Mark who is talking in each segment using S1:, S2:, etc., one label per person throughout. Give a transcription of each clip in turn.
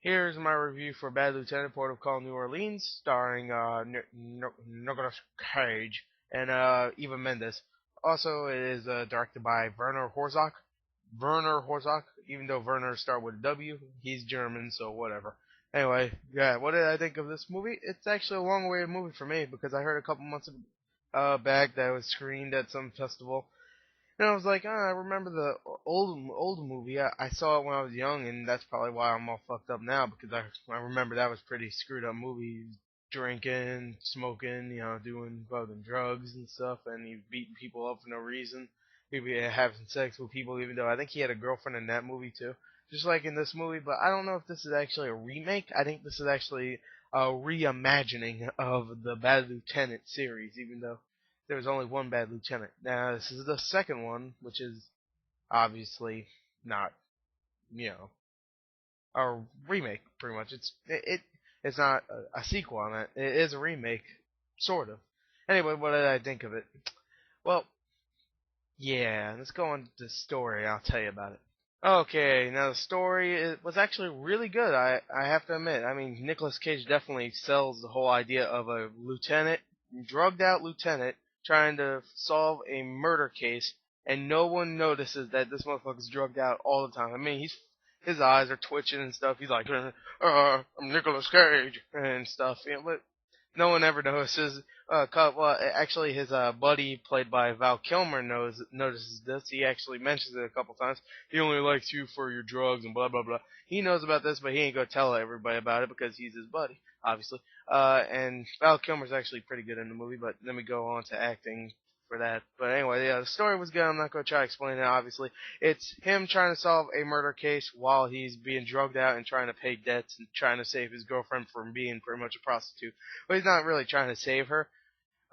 S1: Here's my review for Bad Lieutenant, Port of Call, New Orleans, starring Nicolas Cage and Eva Mendes. Also, it is directed by Werner Herzog. Werner Herzog, even though Werner started with a W, he's German, so whatever. Anyway, yeah, what did I think of this movie? It's actually a long-awaited movie for me because I heard a couple months back that it was screened at some festival, and I was like, I remember the old movie. I saw it when I was young, and that's probably why I'm all fucked up now because I remember that was pretty screwed up movie. Drinking, smoking, doing fucking drugs and stuff, and he beating people up for no reason. He'd be having sex with people, even though I think he had a girlfriend in that movie too, just like in this movie. But I don't know if this is actually a remake. I think this is actually a reimagining of the Bad Lieutenant series, even though there was only one Bad Lieutenant. Now this is the second one, which is obviously not, you know, a remake. Pretty much, it's not a sequel on it. It is a remake, sort of. Anyway, what did I think of it? Well, yeah, let's go on to the story. I'll tell you about it. Okay, now the story was actually really good. I have to admit. I mean, Nicolas Cage definitely sells the whole idea of a lieutenant, drugged out lieutenant, trying to solve a murder case, and no one notices that this motherfucker's drugged out all the time. I mean, his eyes are twitching and stuff. He's like, I'm Nicolas Cage and stuff. But no one ever notices. Well, actually, his buddy, played by Val Kilmer, notices this. He actually mentions it a couple times. He only likes you for your drugs and blah blah blah. He knows about this, but he ain't gonna tell everybody about it because he's his buddy, obviously. And Val Kilmer's actually pretty good in the movie. But let me go on to acting for that. But anyway, yeah, the story was good. I'm not gonna try to explain it. Obviously, it's him trying to solve a murder case while he's being drugged out and trying to pay debts and trying to save his girlfriend from being pretty much a prostitute. But he's not really trying to save her.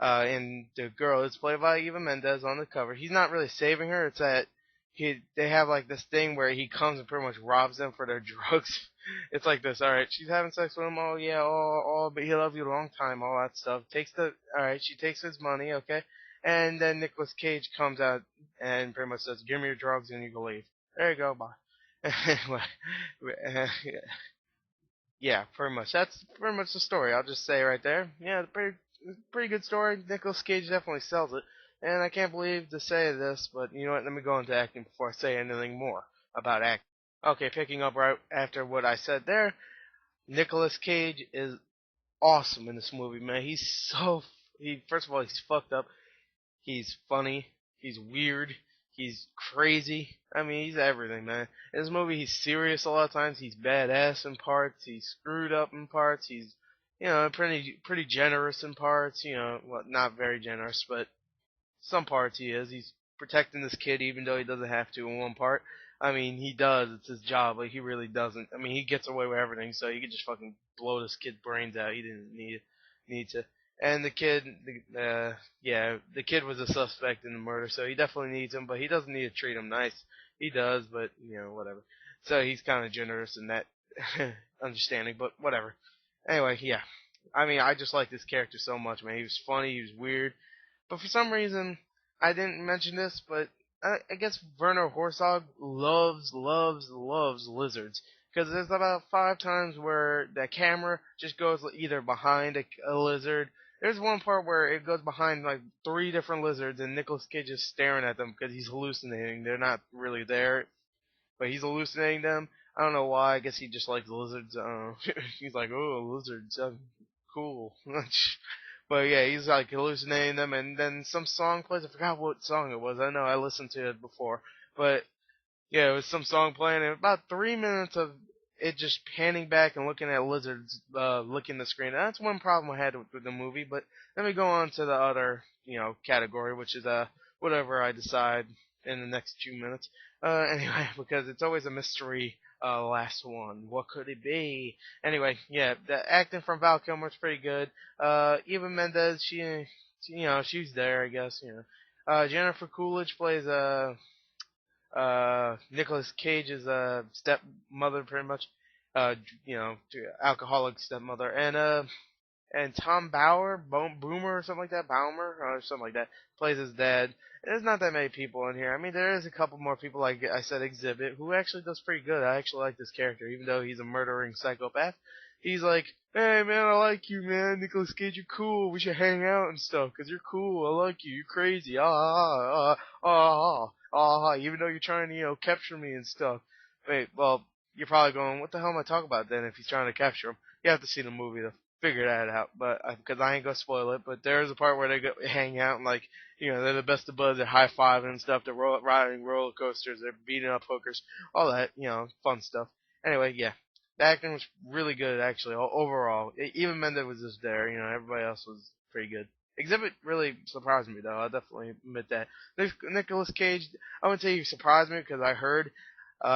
S1: And the girl is played by Eva Mendes on the cover. He's not really saving her. It's that they have like this thing where he comes and pretty much robs them for their drugs. It's like this. All right, she's having sex with him. Oh yeah, but he loved you a long time. All that stuff. All right. She takes his money. Okay, and then Nicolas Cage comes out and pretty much says, "Give me your drugs and you can leave." There you go. Bye. Yeah, pretty much. That's pretty much the story. I'll just say right there. Yeah, pretty good story. Nicolas Cage definitely sells it. And I can't believe to say this, but you know what? Let me go into acting before I say anything more about acting. Okay, picking up right after what I said there, Nicolas Cage is awesome in this movie, man. He first of all he's fucked up. He's funny. He's weird. He's crazy. I mean, he's everything, man. In this movie, he's serious a lot of times. He's badass in parts. He's screwed up in parts. He's, pretty generous in parts. Well, not very generous, but some parts he is. He's protecting this kid even though he doesn't have to in one part. I mean, he does. It's his job, but he really doesn't. I mean, he gets away with everything, so he could just fucking blow this kid's brains out. He didn't need to. And the kid was a suspect in the murder, so he definitely needs him, but he doesn't need to treat him nice. He does, but whatever. So he's kind of generous in that understanding, but whatever. Anyway, yeah. I mean, I just like this character so much, man. He was funny, he was weird, but for some reason, I didn't mention this, but I guess Werner Herzog loves lizards. Because there's about 5 times where the camera just goes either behind a lizard. There's one part where it goes behind like 3 different lizards, and Nicolas Cage is staring at them because he's hallucinating. They're not really there, but he's hallucinating them. I don't know why. I guess he just likes lizards. I don't know. He's like, oh, lizards, cool. But yeah, he's like hallucinating them, and then some song plays. I forgot what song it was. I know I listened to it before, but yeah, it was some song playing, and about 3 minutes of it just panning back and looking at lizards licking the screen. That's one problem I had with the movie. But let me go on to the other, category, which is whatever I decide in the next few minutes. Anyway, because it's always a mystery. Last one. What could it be? Anyway, yeah, the acting from Val Kilmer's pretty good. Eva Mendes, she's there, I guess. Jennifer Coolidge plays Nicolas Cage's stepmother, pretty much. Uh, alcoholic stepmother, and and Tom Bauer, Boomer or something like that, Baumer or something like that, plays his dad. There's not that many people in here. I mean, there is a couple more people, like I said, Exhibit, who actually does pretty good. I actually like this character, even though he's a murdering psychopath. He's like, hey man, I like you, man. Nicolas Cage, you're cool. We should hang out and stuff, 'cause you're cool. I like you. You're crazy. Even though you're trying to, capture me and stuff. Wait, well, you're probably going, what the hell am I talking about then if he's trying to capture him? You have to see the movie to figure that out, but because I ain't gonna spoil it. But there's a part where they go hang out and like they're the best of buds, they're high fiving and stuff, they're riding roller coasters, they're beating up hookers, all that fun stuff. Anyway, yeah, the acting was really good actually overall. Even Mendez was just there, everybody else was pretty good. Exhibit really surprised me though. I'll definitely admit that. Nicolas Cage, I wouldn't say he surprised me because I heard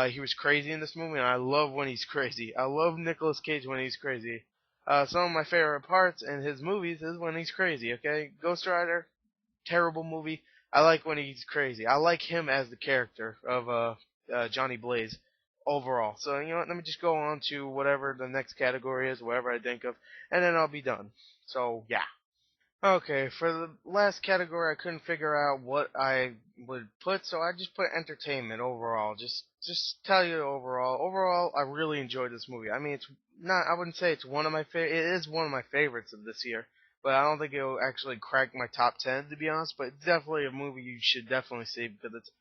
S1: he was crazy in this movie, and I love when he's crazy. I love Nicolas Cage when he's crazy. Some of my favorite parts in his movies is when he's crazy. Okay, Ghost Rider, terrible movie. I like when he's crazy. I like him as the character of Johnny Blaze overall. So you know what? Let me just go on to whatever the next category is, whatever I think of, and then I'll be done. So yeah. Okay, for the last category, I couldn't figure out what I would put, so I just put entertainment overall. Just tell you overall. Overall, I really enjoyed this movie. I mean, it's not. I wouldn't say it's one of my favorite. It is one of my favorites of this year, but I don't think it'll actually crack my top 10 to be honest. But it's definitely a movie you should definitely see because it's.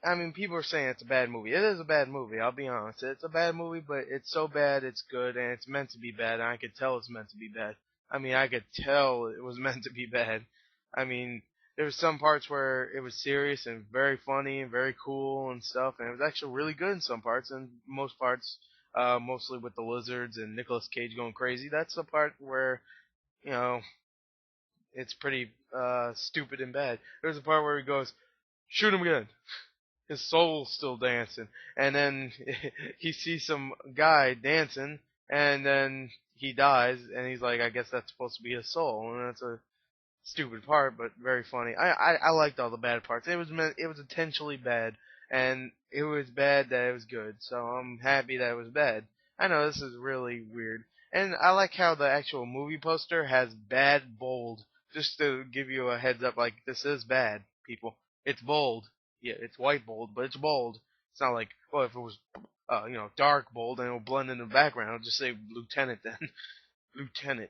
S1: I mean, people are saying it's a bad movie. It is a bad movie. I'll be honest. It's a bad movie, but it's so bad it's good, and it's meant to be bad. And I can tell it's meant to be bad. I mean, I could tell it was meant to be bad. I mean, there was some parts where it was serious and very funny and very cool and stuff, and it was actually really good in some parts, and most parts, mostly with the lizards and Nicolas Cage going crazy. That's the part where, you know, it's pretty stupid and bad. There's a part where he goes, shoot him again. His soul's still dancing, and then he sees some guy dancing, and then he dies, and he's like, I guess that's supposed to be his soul, and that's a stupid part, but very funny. I liked all the bad parts. It was intentionally bad, and it was bad that it was good. So I'm happy that it was bad. I know this is really weird, and I like how the actual movie poster has bad bold, just to give you a heads up. Like this is bad, people. It's bold. Yeah, it's white bold, but it's bold. It's not like, well, if it was, dark bold and it would blend in the background, I'll just say Lieutenant then. Lieutenant,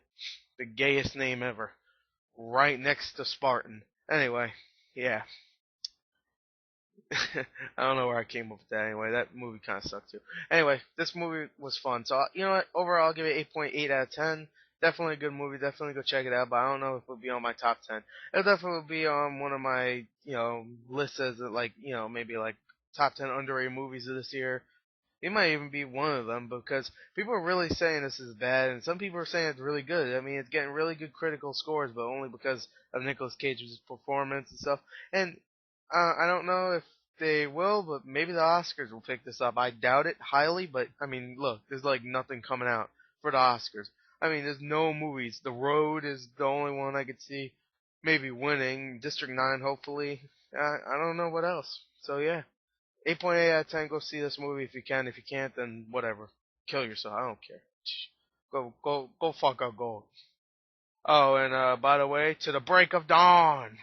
S1: the gayest name ever, right next to Spartan. Anyway, yeah. I don't know where I came up with that. Anyway, that movie kind of sucked too. Anyway, this movie was fun. So you know what? Overall, I'll give it 8.8 out of 10. Definitely a good movie. Definitely go check it out. But I don't know if it'll be on my top 10. It'll definitely be on one of my lists as like maybe like top 10 underrated movies of this year. It might even be one of them because people are really saying this is bad, and some people are saying it's really good. I mean, it's getting really good critical scores, but only because of Nicolas Cage's performance and stuff. And I don't know if they will, but maybe the Oscars will pick this up. I doubt it highly, but I mean, look, there's like nothing coming out for the Oscars. I mean, there's no movies. The Road is the only one I could see maybe winning. District 9, hopefully. I don't know what else. So yeah. 8.8 out of 10. Go see this movie if you can. If you can't, then whatever. Kill yourself. I don't care. Go fuck up. Go. Oh, and by the way, to the break of dawn.